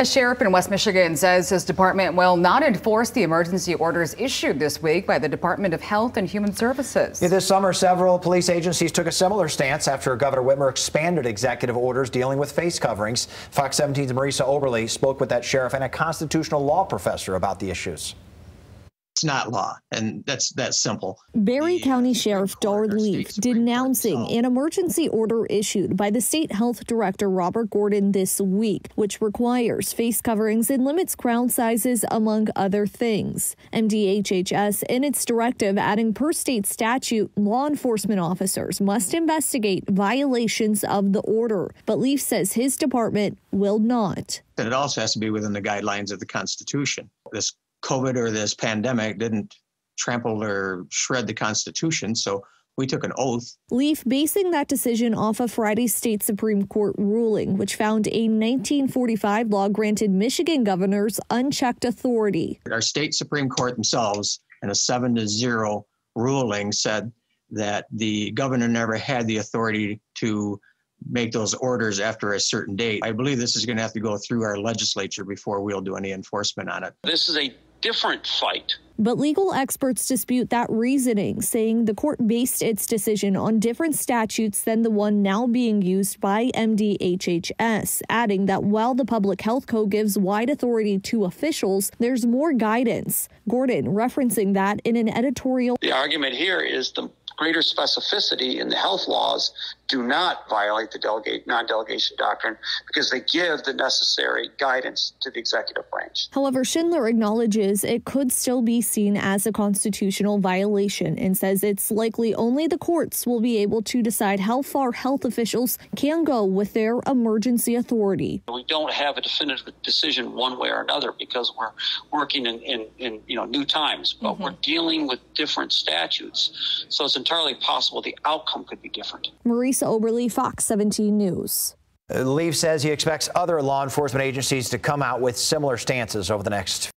A sheriff in West Michigan says his department will not enforce the emergency orders issued this week by the Department of Health and Human Services. This summer, several police agencies took a similar stance after Governor Whitmer expanded executive orders dealing with face coverings. Fox 17's Marisa Oberle spoke with that sheriff and a constitutional law professor about the issues. It's not law, and that's simple. Berry County Sheriff Dar Leaf denouncing an emergency order issued by the state health director Robert Gordon this week, which requires face coverings and limits crowd sizes, among other things. MDHHS in its directive adding per state statute, law enforcement officers must investigate violations of the order, but Leaf says his department will not. And it also has to be within the guidelines of the Constitution. This COVID or this pandemic didn't trample or shred the Constitution, so we took an oath. Leaf basing that decision off of Friday's state Supreme Court ruling, which found a 1945 law granted Michigan governors unchecked authority. Our state Supreme Court themselves, in a 7-0 ruling, said that the governor never had the authority to make those orders after a certain date. I believe this is going to have to go through our legislature before we'll do any enforcement on it. This is a different fight. But legal experts dispute that reasoning, saying the court based its decision on different statutes than the one now being used by MDHHS, adding that while the Public Health Code gives wide authority to officials, there's more guidance. Gordon referencing that in an editorial. The argument here is the greater specificity in the health laws do not violate the non-delegation doctrine because they give the necessary guidance to the executive branch. However, Schindler acknowledges it could still be seen as a constitutional violation and says it's likely only the courts will be able to decide how far health officials can go with their emergency authority. We don't have a definitive decision one way or another because we're working in new times, but we're dealing with different statutes. So it's entirely possible the outcome could be different. Marisa Oberle, Fox 17 News. Leaf says he expects other law enforcement agencies to come out with similar stances over the next